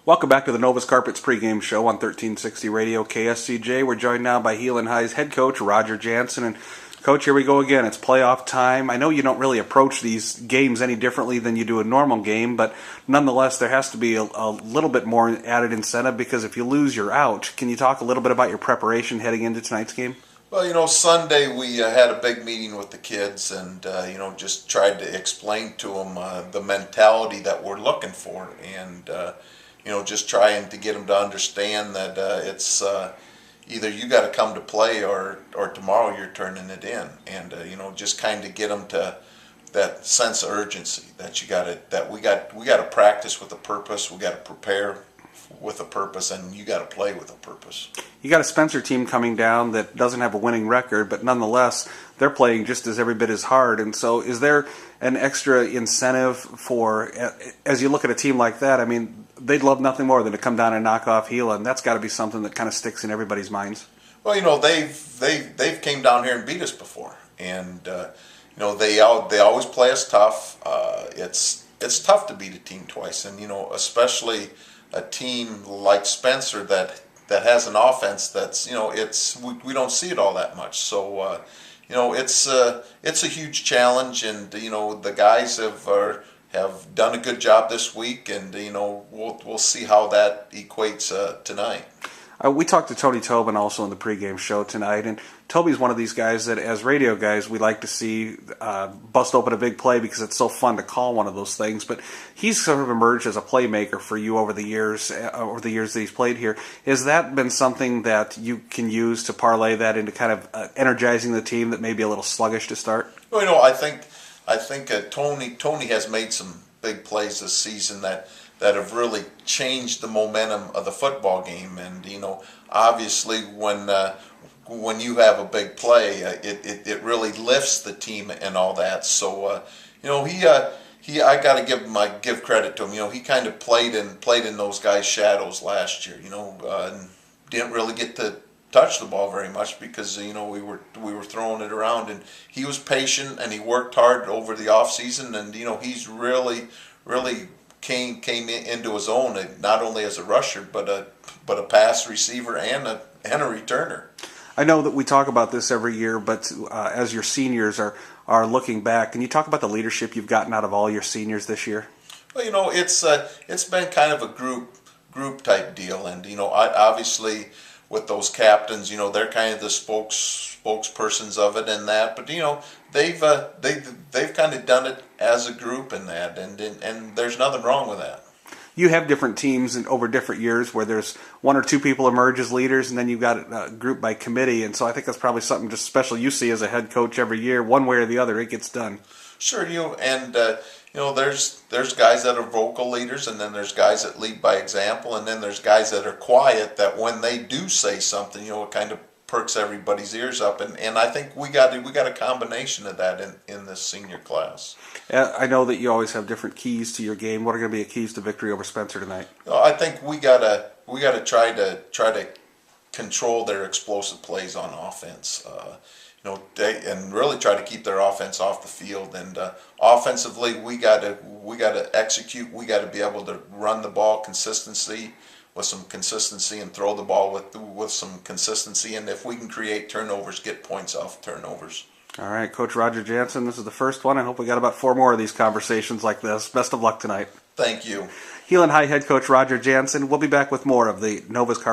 Welcome back to the Novus Carpets pregame show on 1360 Radio KSCJ. We're joined now by Heelan High's head coach, Roger Jansen. And, Coach, here we go again. It's playoff time. I know you don't really approach these games any differently than you do a normal game, but nonetheless, there has to be a little bit more added incentive because if you lose, you're out. Can you talk a little bit about your preparation heading into tonight's game? Well, Sunday we had a big meeting with the kids and, just tried to explain to them the mentality that we're looking for and, just trying to get them to understand that it's either you got to come to play or tomorrow you're turning it in. And, just kind of get them to that sense of urgency that we got to practice with a purpose, we got to prepare with a purpose, and you got to play with a purpose. You got a Spencer team coming down that doesn't have a winning record, but nonetheless, they're playing just as every bit as hard. And so is there an extra incentive for, as you look at a team like that, I mean, they'd love nothing more than to come down and knock off Heelan. That's got to be something that kind of sticks in everybody's minds. Well, they've came down here and beat us before. And, they always play us tough. It's tough to beat a team twice. And, especially a team like Spencer that has an offense that's we don't see it all that much. So it's a huge challenge, and the guys have done a good job this week, and we'll see how that equates tonight. We talked to Tony Tobin also in the pregame show tonight, and Toby's one of these guys that, as radio guys, we like to see bust open a big play because it's so fun to call one of those things. But he's sort of emerged as a playmaker for you over the years that he's played here. Has that been something that you can use to parlay that into kind of energizing the team that may be a little sluggish to start? Well, I think Tony has made some big plays this season that have really changed the momentum of the football game. And obviously when you have a big play, it really lifts the team and all that. So I got to give credit to him. He kind of played in those guys' shadows last year. Didn't really get to touch the ball very much because we were throwing it around, and he was patient and he worked hard over the off season, and he's really came into his own, not only as a rusher but a pass receiver and a returner. I know that we talk about this every year, but as your seniors are looking back, can you talk about the leadership you've gotten out of all your seniors this year? Well, it's been kind of a group type deal, and obviously with those captains, they're kind of the spokespersons of it and that, but they've kind of done it as a group in that, and there's nothing wrong with that. You have different teams over different years where there's one or two people emerge as leaders, and then you've got a group by committee, and so I think that's probably something just special you see as a head coach every year. One way or the other, it gets done. Sure, there's guys that are vocal leaders, and then there's guys that lead by example, and then there's guys that are quiet that when they do say something, it kind of perks everybody's ears up, and I think we got a combination of that in this senior class. I know that you always have different keys to your game. What are going to be the keys to victory over Spencer tonight? I think we gotta try to control their explosive plays on offense. And really try to keep their offense off the field. And offensively, we got to execute. We got to be able to run the ball with some consistency, and throw the ball with some consistency. And if we can create turnovers, get points off turnovers. All right, Coach Roger Jansen, this is the first one. I hope we got about 4 more of these conversations like this. Best of luck tonight. Thank you. Heelan High head coach Roger Jansen. We'll be back with more of the Novus Carpets